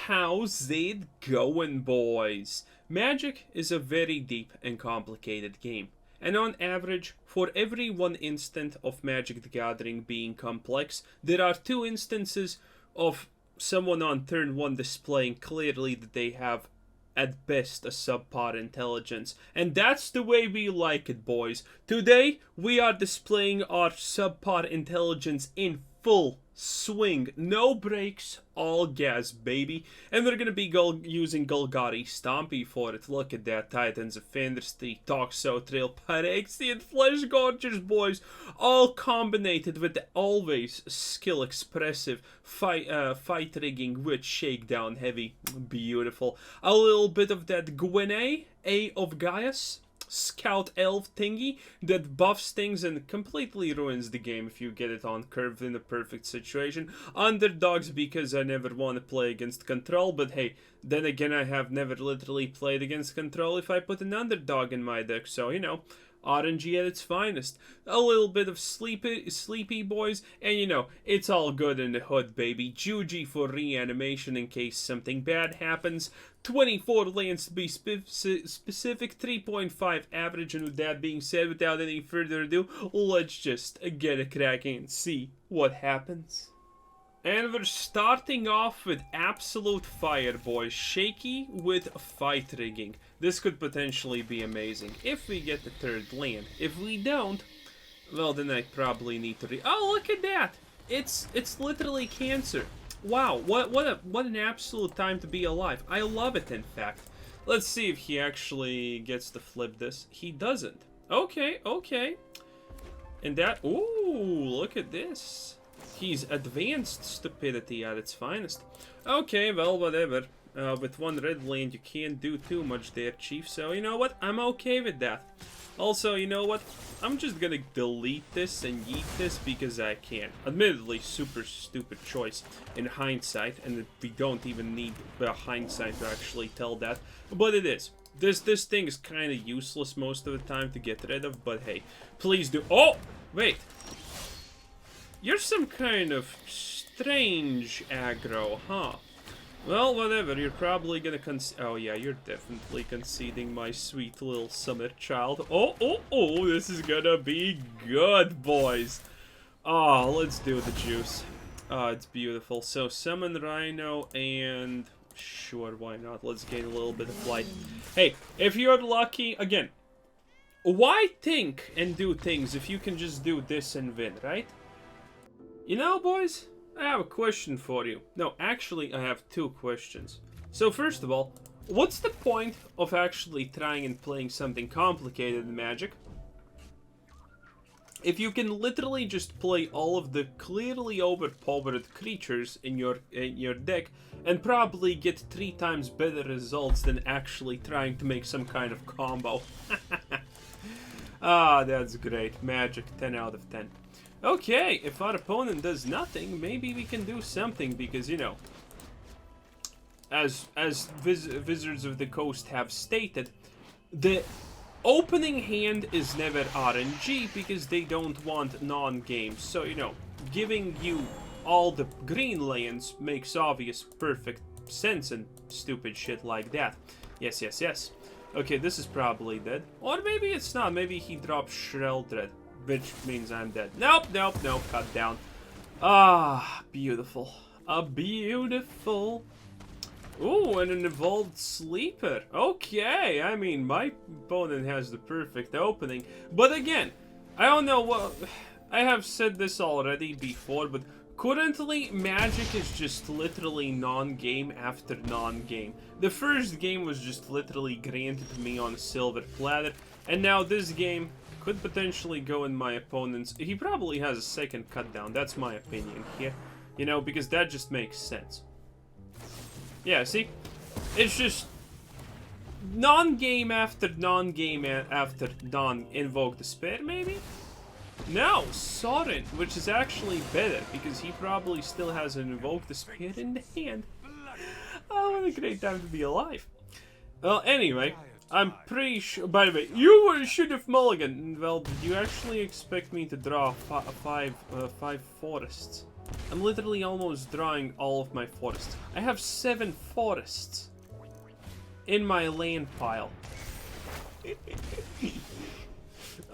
How's it going, boys? Magic is a very deep and complicated game, and on average, for every one instant of Magic the Gathering being complex, there are 2 instances of someone on turn 1 displaying clearly that they have at best a subpar intelligence. And that's the way we like it, boys. Today, we are displaying our subpar intelligence in full swing. No breaks, all gas, baby. And we're gonna be using Golgari Stompy for it. Look at that, Titans of Fantasy, Toxrill, Phyrexian Fleshgorger, boys. All combined with the always skill expressive fight rigging with Shakedown Heavy. Beautiful. A little bit of that Gwenna, A of Gaea's Scout Elf thingy that buffs things and completely ruins the game if you get it on curve in a perfect situation. Underdogs because I never want to play against control, but hey, then again I have never literally played against control if I put an underdog in my deck, so you know, RNG at its finest. A little bit of sleepy boys, and you know, it's all good in the hood, baby. Junji for reanimation in case something bad happens. 24 lands to be specific, 3.5 average, and with that being said, without any further ado, let's just get it cracking and see what happens. And we're starting off with absolute fire, boys. Shaky with fight rigging. This could potentially be amazing if we get the 3rd land. If we don't, well, then I probably need to oh, look at that! It's literally Cancer. Wow, what an absolute time to be alive. I love it, in fact. Let's see if he actually gets to flip this. He doesn't. Okay, okay. And that, ooh, look at this. He's advanced stupidity at its finest. Okay, well, whatever. With 1 red land, you can't do too much there, Chief. So, you know what? I'm okay with that. Also, you know what? I'm just gonna delete this and yeet this because I can. Admittedly, super stupid choice in hindsight, and we don't even need hindsight to actually tell that. But it is. This thing is kind of useless most of the time to get rid of, but hey, please do. Oh! Wait. You're some kind of strange aggro, huh? Well, whatever, you're probably gonna oh yeah, you're definitely conceding, my sweet little summer child. Oh, this is gonna be good, boys. Oh, let's do the juice. Oh, it's beautiful. So, summon Rhino and... sure, why not? Let's gain a little bit of light. Hey, if you're lucky, again, why think and do things if you can just do this and win, right? You know, boys? I have a question for you. No, actually, I have 2 questions. So, first of all, what's the point of actually trying and playing something complicated in Magic if you can literally just play all of the clearly overpowered creatures in your deck and probably get 3 times better results than actually trying to make some kind of combo? Ah, that's great. Magic, 10 out of 10. Okay, if our opponent does nothing, maybe we can do something, because, you know, as Wizards of the Coast have stated, the opening hand is never RNG, because they don't want non-games. So, you know, giving you all the green lands makes obvious perfect sense and stupid shit like that. Yes, yes, yes. Okay, this is probably dead. Or maybe it's not. Maybe he drops Sheldred, which means I'm dead. Nope, nope, nope, cut down. Ah, beautiful. Beautiful. Ooh, and an evolved sleeper. Okay, I mean, my opponent has the perfect opening. But again, I don't know what... I have said this already before, but currently, Magic is just literally non-game after non-game. The first game was just literally granted to me on a silver platter, and now this game could potentially go in my opponent's... He probably has a 2nd cut down, that's my opinion here. You know, because that just makes sense. Yeah, see? It's just... non-game after non-game after non-invoke despair, maybe? No, Sorin, which is actually better, because he probably still has an invoke despair in the hand. Oh, what a great time to be alive. Well, anyway... I'm pretty sure... By the way, you should have mulliganed. Well, did you actually expect me to draw 5 forests? I'm literally almost drawing all of my forests. I have 7 forests in my land pile.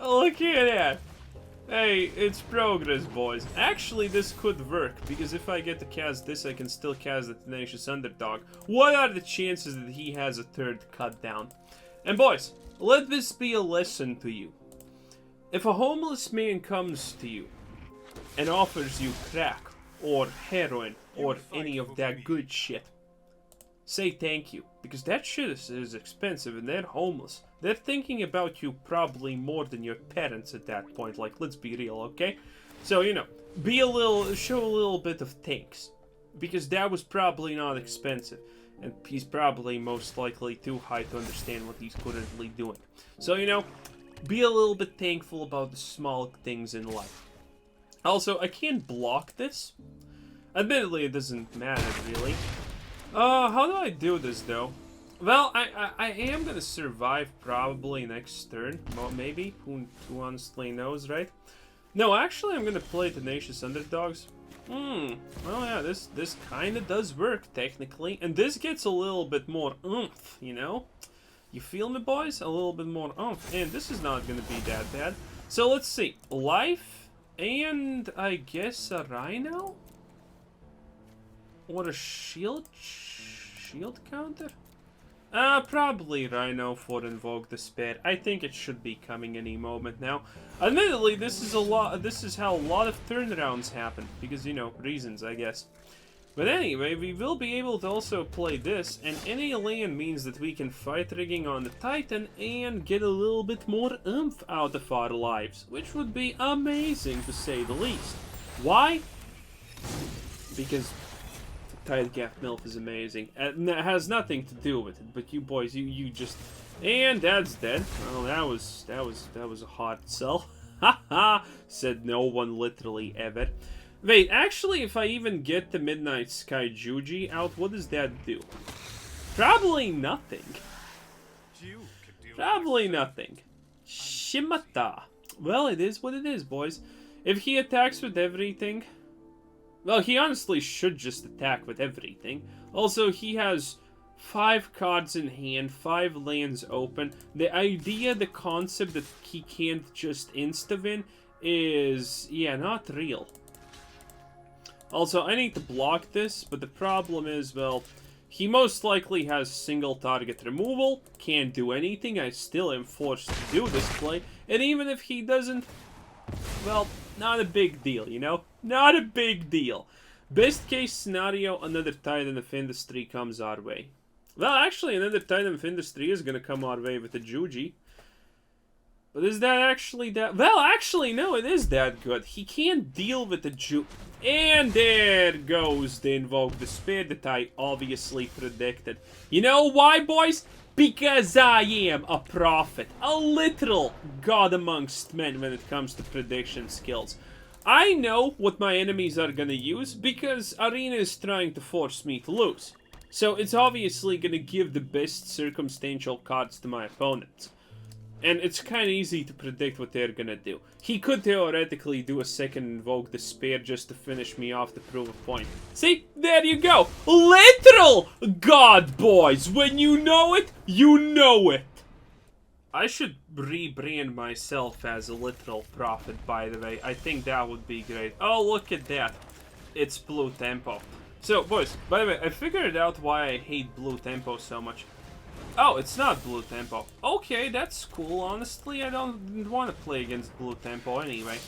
Look at that. Hey, it's progress, boys. Actually, this could work, because if I get to cast this, I can still cast the Tenacious Underdog. What are the chances that he has a 3rd cut down? And boys, let this be a lesson to you. If a homeless man comes to you and offers you crack, or heroin, or any of that good shit, say thank you, because that shit is expensive and they're homeless. They're thinking about you probably more than your parents at that point, like, let's be real, okay? So, you know, show a little bit of thanks, because that was probably not expensive, and he's probably most likely too high to understand what he's currently doing. So, you know, be a little bit thankful about the small things in life. Also, I can't block this. Admittedly, it doesn't matter, really. How do I do this, though? Well, I am gonna survive probably next turn. Well, maybe. Who honestly knows, right? No, actually, I'm gonna play Tenacious Underdogs. Well, yeah, this kinda does work, technically. And this gets a little bit more oomph, you know? You feel me, boys? A little bit more oomph. And this is not gonna be that bad. So, let's see. Life, and I guess a Rhino? Or a shield counter? Probably Rhino for Invoke Despair. I think it should be coming any moment now. Admittedly, this is how a lot of turnarounds happen. Because, you know, reasons, I guess. But anyway, we will be able to also play this, and any land means that we can fight rigging on the Titan and get a little bit more oomph out of our lives, which would be amazing to say the least. Why? Because Deathcap MILF is amazing. And that has nothing to do with it, but you boys, you just... And that's dead. Well, that was a hard sell. Haha, said no one literally ever. Wait, actually, if I even get the Midnight Sky Junji out, what does that do? Probably nothing. Probably nothing. Shimata. Well, it is what it is, boys. If he attacks with everything... Well, he honestly should just attack with everything. Also, he has 5 cards in hand, 5 lands open. The idea, the concept that he can't just insta-win is, yeah, not real. Also, I need to block this, but the problem is, well, he most likely has single target removal, can't do anything, I still am forced to do this play, and even if he doesn't, well, not a big deal, you know? Not a big deal. Best case scenario, another Titan of Industry comes our way. Well, actually, another Titan of Industry is gonna come our way with the Junji. But is that actually that... Well, actually, no, it is that good. He can't deal with the Junji. And there goes the Invoke Despair that I obviously predicted. You know why, boys? Because I am a prophet. A literal god amongst men when it comes to prediction skills. I know what my enemies are gonna use because Arena is trying to force me to lose. So it's obviously gonna give the best circumstantial cards to my opponents. And it's kind of easy to predict what they're gonna do. He could theoretically do a second Invoke Despair just to finish me off to prove a point. See? There you go! Literal God, boys! When you know it, you know it! I should rebrand myself as a literal prophet, by the way. I think that would be great. Oh, look at that. It's blue tempo. So, boys, by the way, I figured out why I hate blue tempo so much. Oh, it's not blue tempo. Okay, that's cool. Honestly, I don't want to play against blue tempo anyway.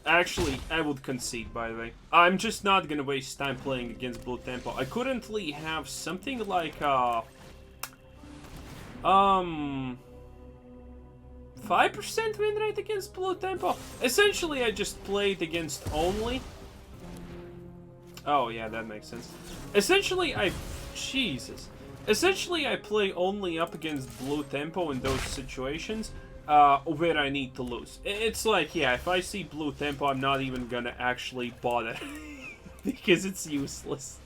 Actually, I would concede, by the way. I'm just not gonna waste time playing against blue tempo. I currently have something like, 5% win rate against blue tempo. Essentially, I just played against only... Oh, yeah, that makes sense. Essentially, Jesus. Essentially, I play only up against blue tempo in those situations where I need to lose. It's like, yeah, if I see blue tempo, I'm not even gonna actually bother. Because it's useless.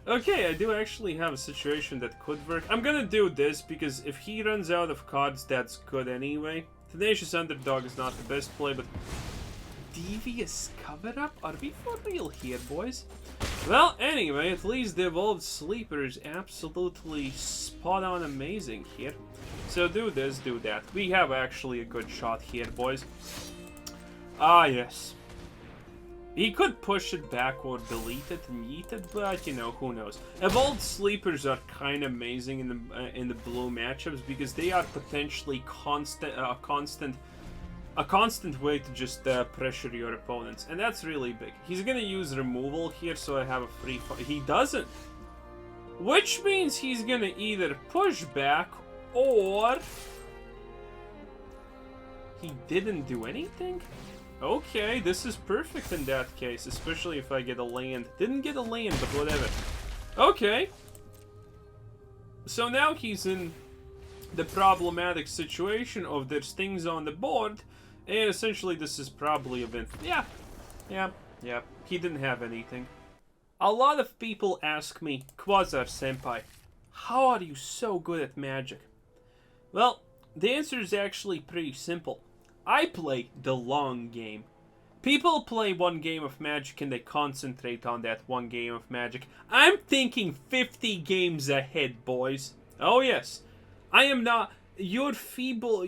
Okay, I do actually have a situation that could work. I'm gonna do this because if he runs out of cards, that's good anyway. Tenacious Underdog is not the best play, but... devious cover-up? Are we for real here, boys? Well, anyway, at least the Evolved Sleeper is absolutely spot-on amazing here. So do this, do that. We have actually a good shot here, boys. Ah, yes. He could push it back or delete it and yeet it, but, you know, who knows. Evolved Sleepers are kind of amazing in the blue matchups because they are potentially a constant way to just pressure your opponents, and that's really big. He's gonna use removal here, so I have a free fight. He doesn't, which means he's gonna either push back or he didn't do anything. Okay, this is perfect in that case, especially if I get a land. Didn't get a land, but whatever. Okay. So now he's in the problematic situation of there's things on the board, and essentially this is probably a win. Yeah. He didn't have anything. A lot of people ask me, Quasar-senpai, how are you so good at Magic? Well, the answer is actually pretty simple. I play the long game. People play one game of Magic and they concentrate on that one game of Magic. I'm thinking 50 games ahead, boys. Oh yes. I am not... Your feeble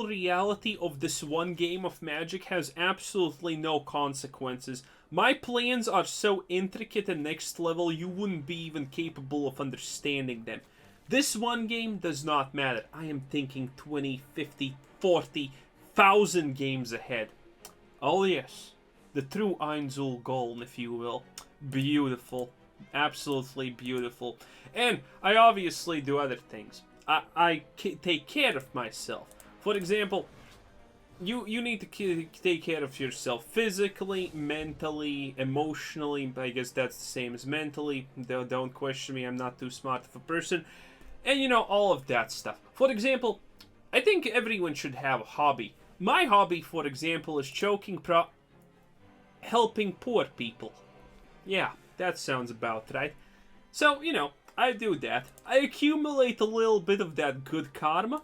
reality of this one game of Magic has absolutely no consequences. My plans are so intricate and next level you wouldn't be even capable of understanding them. This one game does not matter. I am thinking 20, 50, 40,000 games ahead. Oh yes, the true Einzul Golem, if you will. Beautiful. Absolutely beautiful. And I obviously do other things. I take care of myself. For example, you need to take care of yourself physically, mentally, emotionally. I guess that's the same as mentally. Don't question me, I'm not too smart of a person. And you know, all of that stuff. For example, I think everyone should have a hobby. My hobby, for example, is helping poor people. Yeah, that sounds about right. So, you know, I do that. I accumulate a little bit of that good karma.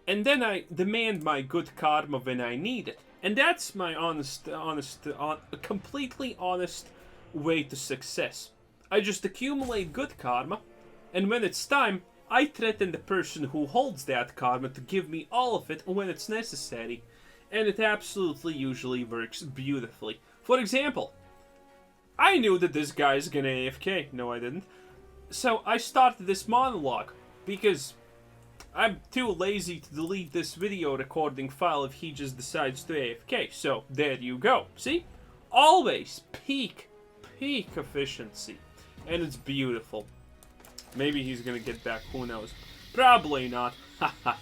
And then I demand my good karma when I need it. And that's my completely honest way to success. I just accumulate good karma. And when it's time, I threaten the person who holds that karma to give me all of it when it's necessary. And it absolutely usually works beautifully. For example, I knew that this guy is gonna AFK. No, I didn't. So I started this monologue because I'm too lazy to delete this video recording file if he just decides to AFK. So there you go. See? Always peak efficiency. And it's beautiful. Maybe he's gonna get back, who knows. Probably not. Haha.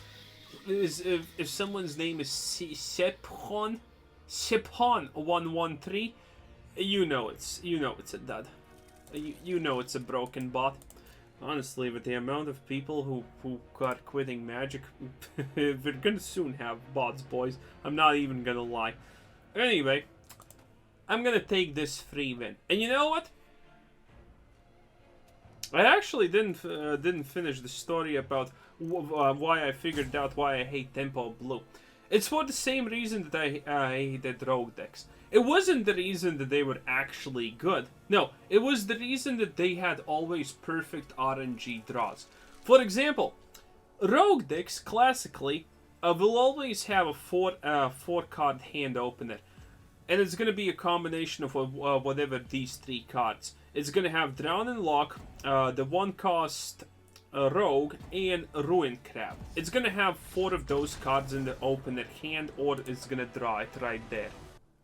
If someone's name is Sepon113, you know it's a dud. You know it's a broken bot. Honestly, with the amount of people who got quitting Magic, we're gonna soon have bots, boys. I'm not even gonna lie. Anyway, I'm gonna take this free win. And you know what? I actually didn't finish the story about why I figured out why I hate Tempo Blue. It's for the same reason that I hated Rogue decks. It wasn't the reason that they were actually good. No, it was the reason that they had always perfect RNG draws. For example, Rogue decks classically will always have a four card hand opener. And it's going to be a combination of whatever these three cards. It's going to have Drown and Lock, the one cost Rogue, and Ruin Crab. It's going to have 4 of those cards in the opener hand, or it's going to draw it right there.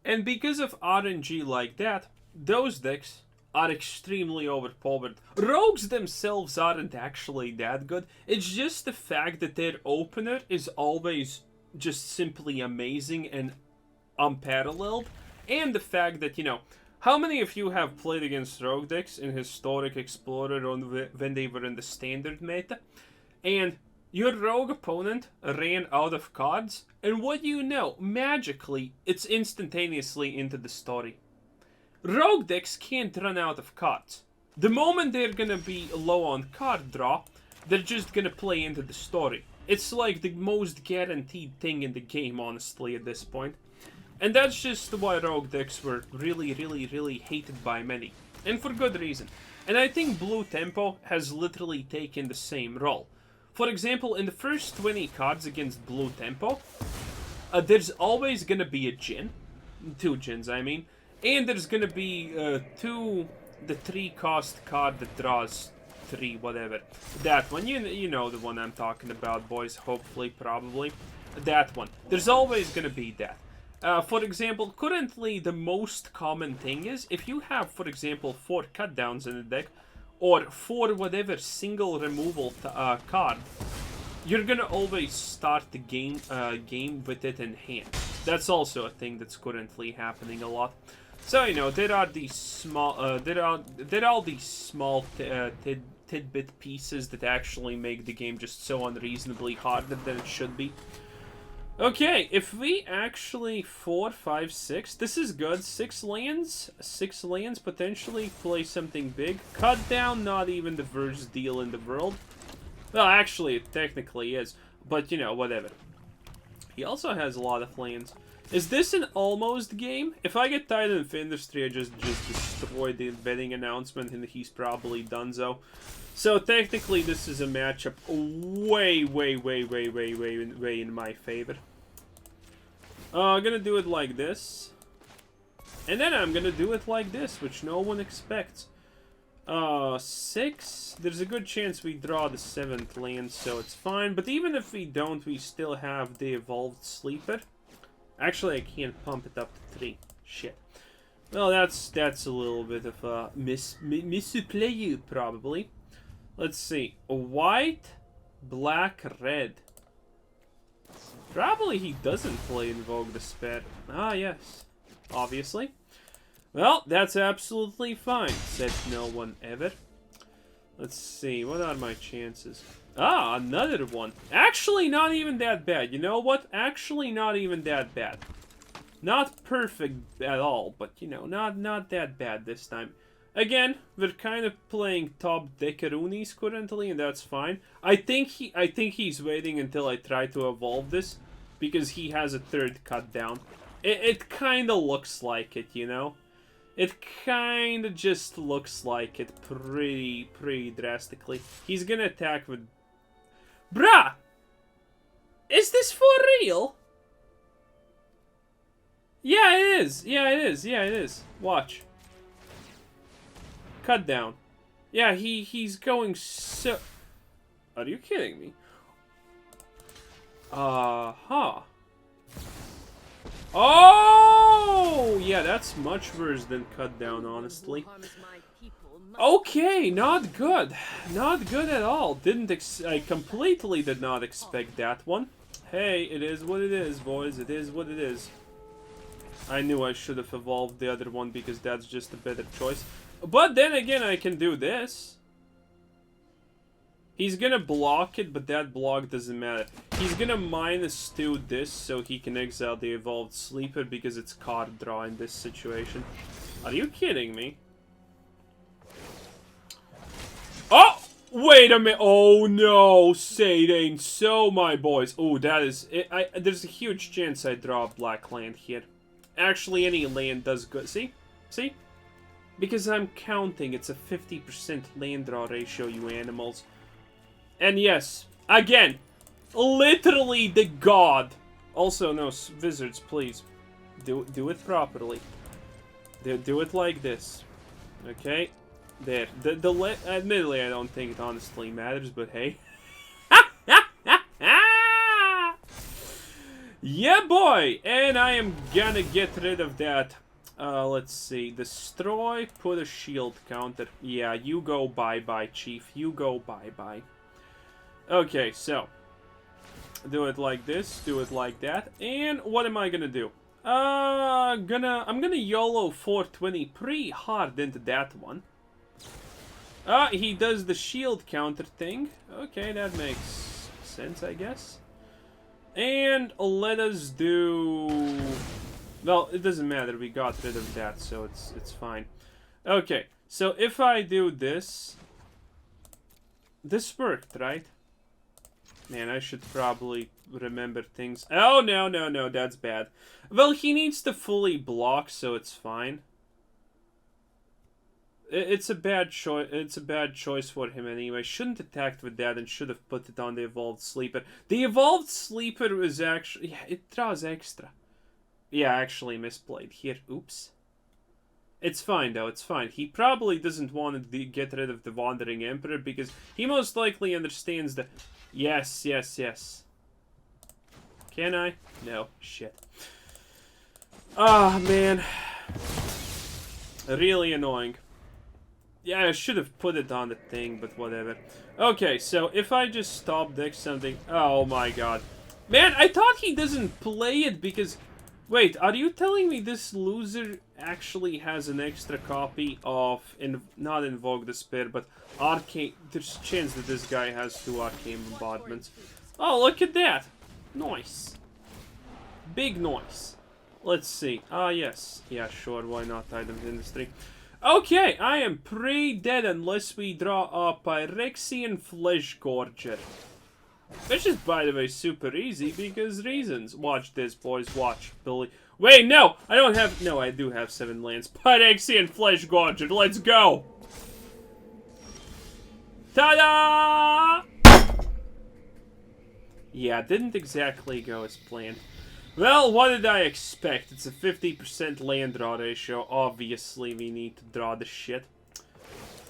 And because of RNG like that, those decks are extremely overpowered. Rogues themselves aren't actually that good. It's just the fact that their opener is always just simply amazing and unparalleled. And the fact that, you know, how many of you have played against Rogue decks in Historic Explorer when they were in the Standard meta? And your Rogue opponent ran out of cards, and what do you know? Magically, it's instantaneously into the story. Rogue decks can't run out of cards. The moment they're gonna be low on card draw, they're just gonna play into the story. It's like the most guaranteed thing in the game, honestly, at this point. And that's just why rogue decks were really hated by many. And for good reason. And I think Blue Tempo has literally taken the same role. For example, in the first 20 cards against Blue Tempo, there's always gonna be a Djinn. 2 Djinns, I mean. And there's gonna be the 3-cost card that draws 3, whatever. That one, you know the one I'm talking about, boys, hopefully, probably. That one. There's always gonna be that. For example, currently the most common thing is, if you have, for example, 4 cutdowns in the deck, or 4 whatever single removal card, you're gonna always start the game with it in hand. That's also a thing that's currently happening a lot. So, you know, there are these small, there are these small tidbit pieces that actually make the game just so unreasonably harder than it should be. Okay, if we actually 4, 5, 6, this is good. 6 lands, potentially play something big. Cut down, not even the worst deal in the world. Well, actually, it technically is, but you know, whatever. He also has a lot of lands. Is this an almost game? If I get Titan of Industry, I just destroy the betting announcement, and he's probably donezo. So technically, this is a matchup way in my favor. I'm gonna do it like this, and then I'm gonna do it like this, which no one expects. 6. There's a good chance we draw the 7th land, so it's fine. But even if we don't, we still have the Evolved Sleeper. Actually, I can't pump it up to 3. Shit. Well, that's a little bit of a misplay, probably. Let's see. White, black, red. Probably he doesn't play Invoke Despair. Ah, yes. Obviously. Well, that's absolutely fine, said no one ever. Let's see. What are my chances? Ah, another one. Actually, not even that bad. You know what? Actually, not even that bad. Not perfect at all, but, you know, not that bad this time. Again, we're kind of playing top Decarunis currently, and that's fine. I think he's waiting until I try to evolve this, because he has a 3rd cut down. It kind of looks like it, you know? It kind of just looks like it pretty drastically. He's gonna attack with... Bruh! Is this for real? Yeah, it is. Yeah, it is. Yeah, it is. Watch. Cut down. Yeah, he's going so... Are you kidding me? Huh. Oh! Yeah, that's much worse than cut down, honestly. Okay, not good. Not good at all. I completely did not expect that one. Hey, it is what it is, boys. It is what it is. I knew I should have evolved the other one because that's just a better choice. But then again, I can do this. He's gonna block it, but that block doesn't matter. He's gonna -2 this so he can exile the Evolved Sleeper because it's card draw in this situation. Are you kidding me? Oh! Wait a minute! Oh no! Say it ain't so, my boys. Oh, that is... there's a huge chance I draw a black land here. Actually, any land does good. See? See? Because I'm counting, it's a 50% land draw ratio, you animals. And yes, again, literally the god. Also, no, wizards, please. Do it properly. Do it like this. Okay? There. Admittedly, I don't think it honestly matters, but hey. Yeah, boy! And I am gonna get rid of that. Let's see. Destroy, put a shield counter. Yeah, you go bye-bye, chief. You go bye-bye. Okay, so. Do it like this, do it like that. And what am I gonna do? I'm gonna YOLO 420 pretty hard into that one. He does the shield counter thing. Okay, that makes sense, I guess. And let us do... Well, it doesn't matter. We got rid of that, so it's fine. Okay, so if I do this... This worked, right? Man, I should probably remember things. Oh, no, no, no, that's bad. Well, he needs to fully block, so it's fine. It's a bad choice. It's a bad choice for him anyway. Shouldn't attacked with that and should have put it on the Evolved Sleeper. The Evolved Sleeper was actually... Yeah, it draws extra. Yeah, actually misplayed here. Oops. It's fine, though. It's fine. He probably doesn't want to get rid of the Wandering Emperor because he most likely understands that... Yes, yes, yes. Can I? No. Shit. Ah, man. Really annoying. Yeah, I should have put it on the thing, but whatever. Okay, so if I just stop deck something... Oh my god. Man, I thought he doesn't play it because... Wait, are you telling me this loser actually has an extra copy of... not Invoke Despair, but Arcane... There's a chance that this guy has 2 Arcane Bombardments. Oh, look at that. Nice. Big noise. Let's see. Ah, yes. Yeah, sure, why not? Items Industry. Okay, I am pre-dead unless we draw a Phyrexian Fleshgorger. Which is, by the way, super easy because reasons. Watch this, boys. Watch, Billy. Wait, no! I don't have... No, I do have 7 lands. Phyrexian Fleshgorger. Let's go! Ta-da! Yeah, didn't exactly go as planned. Well, what did I expect? It's a 50% land draw ratio. Obviously, we need to draw the shit.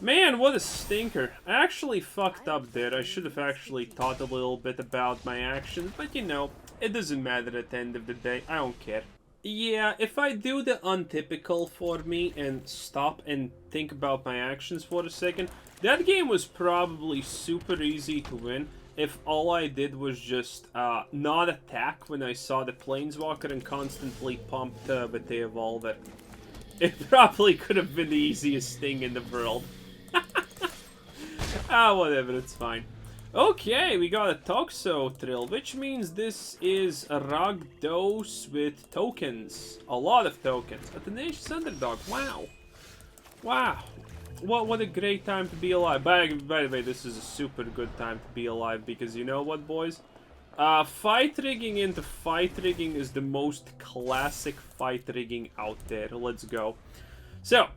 Man, what a stinker. I actually fucked up there. I should have actually thought a little bit about my actions, but you know, it doesn't matter at the end of the day. I don't care. Yeah, if I do the untypical for me and stop and think about my actions for a second, that game was probably super easy to win. If all I did was just not attack when I saw the Planeswalker and constantly pumped with the Evolver. It probably could have been the easiest thing in the world. Whatever, it's fine. Okay, we got a Toxrill, which means this is a Rakdos with tokens. A lot of tokens. A Tenacious Underdog, wow. Wow. What a great time to be alive. By the way, this is a super good time to be alive because you know what, boys? Fight rigging into fight rigging is the most classic fight rigging out there. Let's go. So,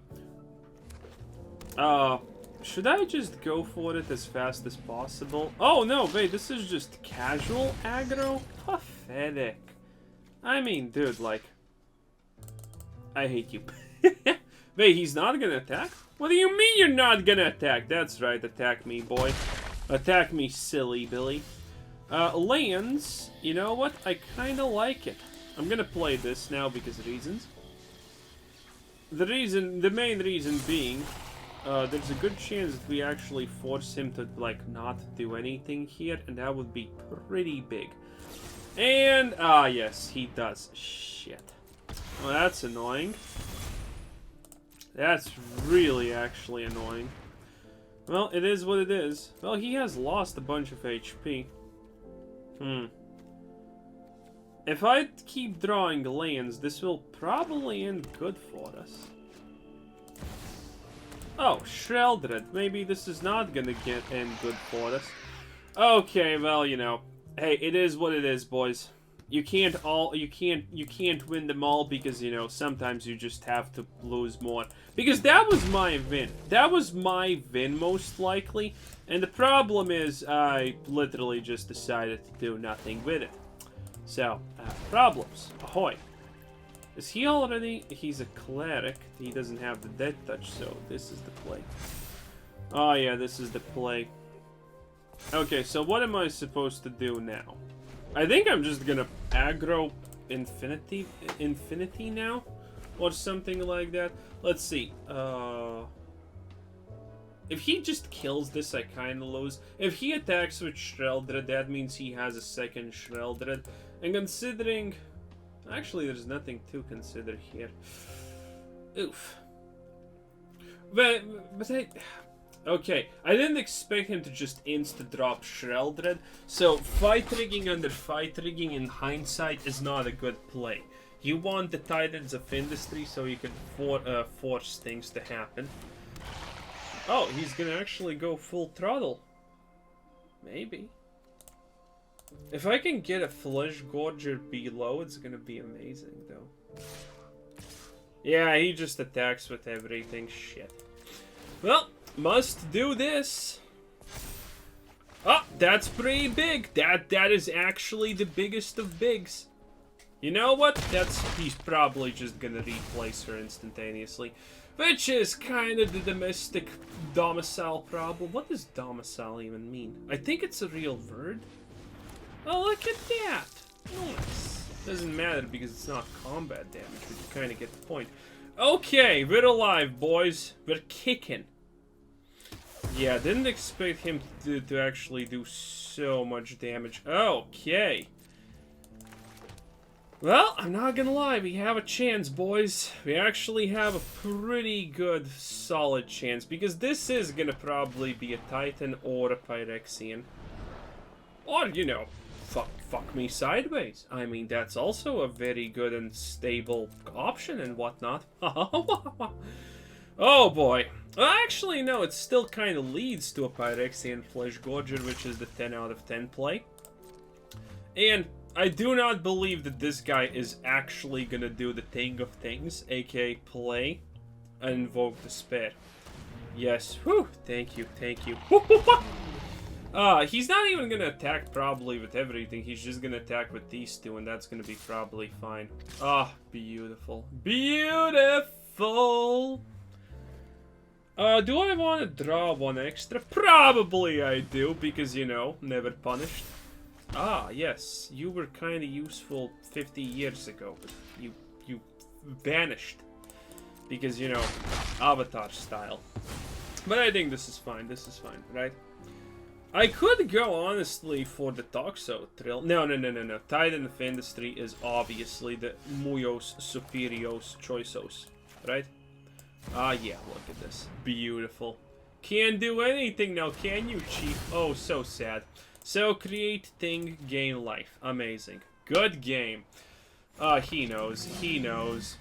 should I just go for it as fast as possible? Oh no, wait, this is just casual aggro? Pathetic. I mean, dude, like, I hate you. Wait, he's not gonna attack? What do you mean you're not gonna attack? That's right, attack me, boy. Attack me, silly Billy. Lands, you know what? I kinda like it. I'm gonna play this now because of reasons. The main reason being, there's a good chance that we actually force him to, like, not do anything here, and that would be pretty big. And, yes, he does. Shit. Well, that's annoying. That's really actually annoying. Well, it is what it is. Well, he has lost a bunch of HP. If I keep drawing lands, this will probably end good for us. Oh, Sheldred. Maybe this is not gonna end good for us. Okay, well, you know. Hey, it is what it is, boys. You can't win them all because, you know, sometimes you just have to lose more. Because that was my win. That was my win, most likely. And the problem is, I literally just decided to do nothing with it. So, problems. Ahoy. Is he already... He's a cleric. He doesn't have the death touch, so this is the play. Oh yeah, this is the play. Okay, so what am I supposed to do now? I think I'm just gonna aggro infinity now? Or something like that. Let's see. If he just kills this, I kinda lose. If he attacks with Sheldred, that means he has a second Sheldred. And considering... Actually, there's nothing to consider here. Oof. But okay, I didn't expect him to just insta-drop Sheldred, so fight rigging under fight rigging in hindsight is not a good play. You want the Titans of Industry so you can force things to happen. Oh, he's gonna actually go full throttle. Maybe. If I can get a Fleshgorger below, it's gonna be amazing, though. Yeah, he just attacks with everything. Shit. Well, must do this. Oh, that's pretty big. That is actually the biggest of bigs. You know what? He's probably just gonna replace her instantaneously. Which is kind of the domestic domicile problem. What does domicile even mean? I think it's a real word. Oh, look at that! Nice. Doesn't matter because it's not combat damage, but you kind of get the point. Okay, we're alive, boys. We're kicking. Yeah, didn't expect him to actually do so much damage. Okay. Well, I'm not gonna lie, we have a chance, boys. We actually have a pretty good, solid chance, because this is gonna probably be a Titan or a Phyrexian. Or, you know, fuck me sideways. I mean, that's also a very good and stable option and whatnot. Oh boy. Well, actually, no, it still kind of leads to a Phyrexian Fleshgorger, which is the 10 out of 10 play. And I do not believe that this guy is actually gonna do the thing of things, aka play and invoke despair. Yes, whew, thank you. He's not even gonna attack probably with everything, he's just gonna attack with these two, and that's gonna be probably fine. Ah, beautiful. Beautiful! Do I want to draw one extra? Probably I do, because, you know, never punished. Ah, yes, you were kind of useful 50 years ago, but you vanished. Because, you know, Avatar style. But I think this is fine, right? I could go, honestly, for the Toxrill. No. Titan of Industry is obviously the Muyos Superios Choisos, right? Ah, yeah, look at this. Beautiful. Can't do anything now, can you, Chief? Oh, so sad. So, create thing, gain life. Amazing. Good game. He knows. He knows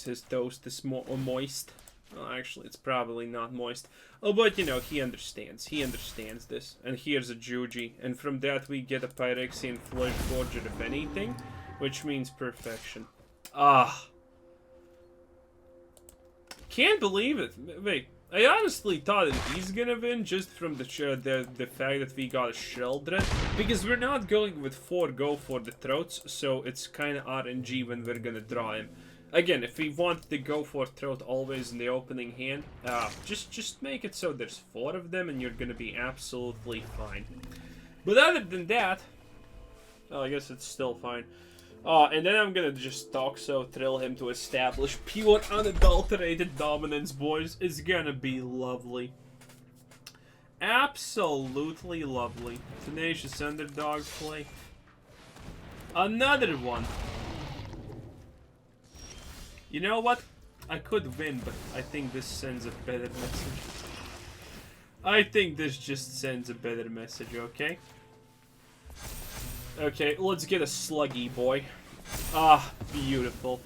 his toast is moist. Well, actually, it's probably not moist. Oh, but, you know, he understands. He understands this. And here's a Junji. And from that, we get a Phyrexian Fleshgorger, if anything. Which means perfection. Ah. Can't believe it. Wait. I honestly thought that he's gonna win just from the fact that we got a Shell Dread. Because we're not going with 4 go for the throats, so it's kind of RNG when we're gonna draw him. Again, if we want to go for throat always in the opening hand, just make it so there's 4 of them and you're gonna be absolutely fine. But other than that, well, I guess it's still fine. And then I'm gonna just Toxrill him to establish pure unadulterated dominance, boys. It's gonna be lovely. Absolutely lovely. Tenacious Underdog play. Another one. You know what? I could win, but I think this sends a better message. I think this just sends a better message, okay? Okay, let's get a sluggy boy. Ah, beautiful.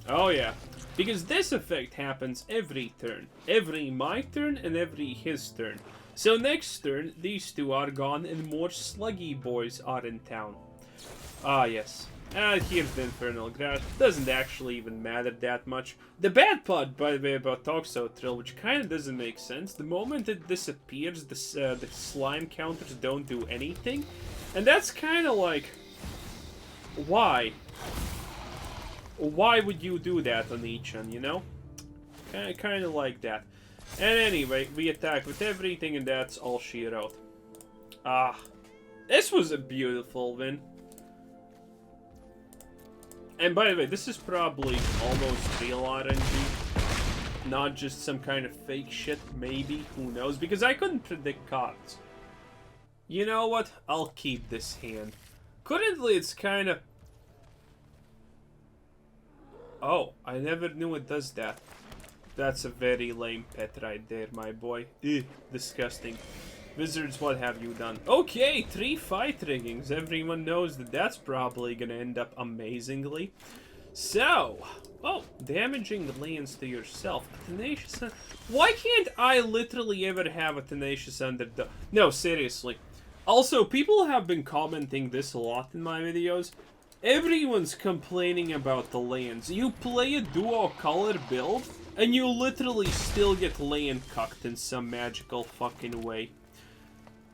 Oh yeah. Because this effect happens every turn. Every my turn and every his turn. So next turn, these two are gone and more sluggy boys are in town. Ah, yes. Here's the Infernal Grasp. Doesn't actually even matter that much. The bad part, by the way, about Toxrill, which kind of doesn't make sense, the moment it disappears, the slime counters don't do anything. And that's kind of like... Why? Why would you do that on each one, you know? Kind of like that. And anyway, we attack with everything, and that's all she wrote. Ah. This was a beautiful win. And by the way, this is probably almost real RNG. Not just some kind of fake shit, maybe. Who knows? Because I couldn't predict cards. You know what? I'll keep this hand. Currently, it's kind of... Oh, I never knew it does that. That's a very lame pet right there, my boy. Ugh, disgusting. Wizards, what have you done? Okay, 3 fight riggings. Everyone knows that that's probably gonna end up amazingly. So, oh, damaging the lands to yourself. A Tenacious... Why can't I literally ever have a Tenacious Underdog? No, seriously. Also, people have been commenting this a lot in my videos. Everyone's complaining about the lands. You play a dual color build, and you literally still get land cucked in some magical fucking way.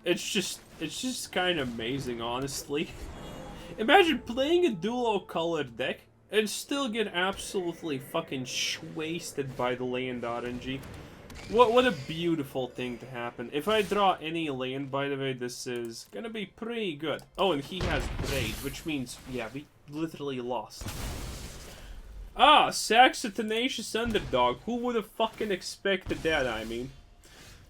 It's just kind of amazing, honestly. Imagine playing a dual color deck and still get absolutely fucking wasted by the land RNG. What a beautiful thing to happen. If I draw any land, by the way, this is gonna be pretty good. Oh, and he has Braid, which means, yeah, we literally lost. Ah, sacks a Tenacious Underdog. Who would have fucking expected that, I mean?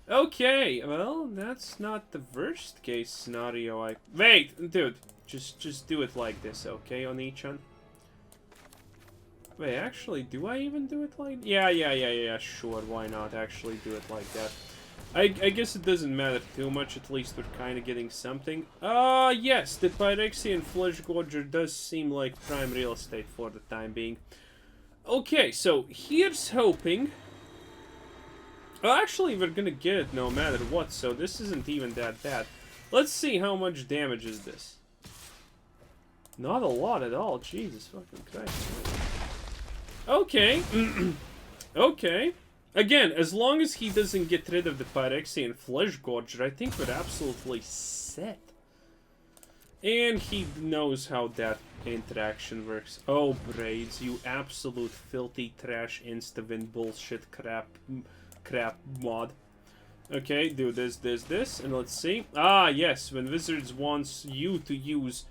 Okay, well, that's not the worst case scenario. Wait, dude, just do it like this, okay, Oni-chan? Wait, actually, do I even do it like... Yeah, sure, why not actually do it like that? I guess it doesn't matter too much, at least we're kind of getting something. Yes, the Phyrexian Fleshgorger does seem like prime real estate for the time being. Okay, so here's hoping... Well, actually, we're gonna get it no matter what, so this isn't even that bad. Let's see how much damage is this. Not a lot at all, Jesus fucking Christ. Okay. Okay. Again, as long as he doesn't get rid of the Phyrexian Fleshgorger, I think we're absolutely set. And he knows how that interaction works. Oh, Braids, you absolute filthy trash insta-win bullshit crap mod. Okay, do this, and let's see. Ah, yes, when Wizards wants you to use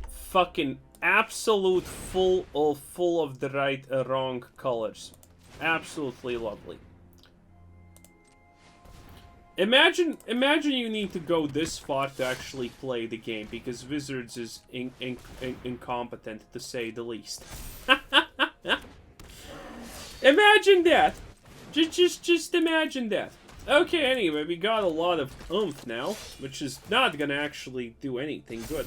fucking absolute full of the right wrong colors. Absolutely lovely. Imagine you need to go this far to actually play the game, because Wizards is incompetent, to say the least. Imagine that! Just imagine that. Okay, anyway, we got a lot of oomph now, which is not gonna actually do anything good.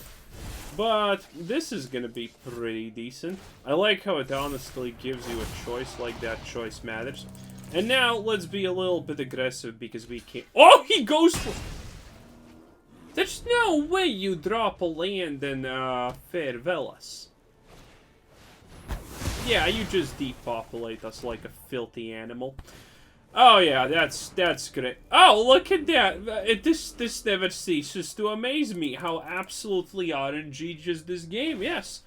But this is gonna be pretty decent. I like how it honestly gives you a choice, like that choice matters. And now, let's be a little bit aggressive, because we can't... Oh, he goes for... There's no way you drop a land in, farewell us. Yeah, you just depopulate us like a filthy animal. Oh yeah, that's great. Oh, look at that! This never ceases to amaze me how absolutely RNG is this game. Yes,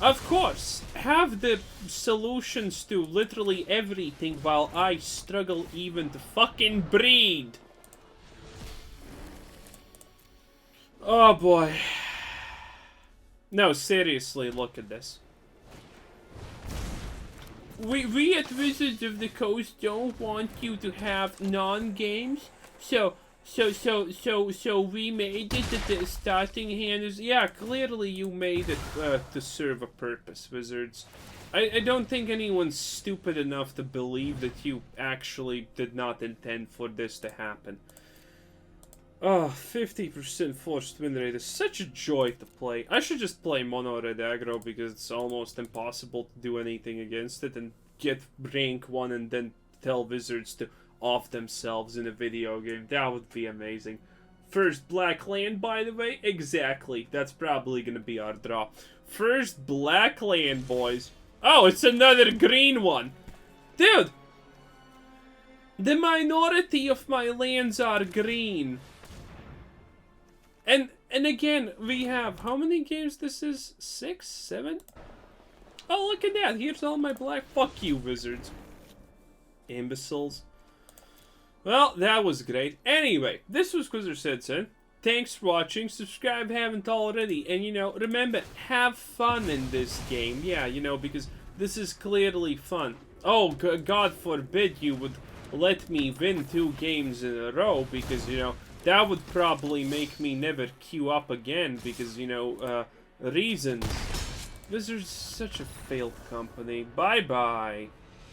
of course. Have the solutions to literally everything while I struggle even to fucking breathe. Oh boy. No, seriously, look at this. We at Wizards of the Coast don't want you to have non-games, so we made it that the starting hand is... Yeah, clearly you made it to serve a purpose, Wizards. I don't think anyone's stupid enough to believe that you actually did not intend for this to happen. Oh, 50% forced win rate is such a joy to play. I should just play mono red aggro because it's almost impossible to do anything against it and get rank 1 and then tell Wizards to off themselves in a video game. That would be amazing. First black land, by the way? Exactly. That's probably gonna be our draw. First black land, boys. Oh, it's another green one. Dude! The minority of my lands are green. And again, we have, how many games this is? 6? 7? Oh, look at that. Here's all my black. Fuck you, Wizards. Imbeciles. Well, that was great. Anyway, this was Quizzer Thanks for watching. Subscribe if you haven't already. And, you know, remember, have fun in this game. Yeah, you know, because this is clearly fun. Oh, God forbid you would let me win 2 games in a row because, you know, that would probably make me never queue up again because, you know, reasons. Wizards such a failed company. Bye-bye.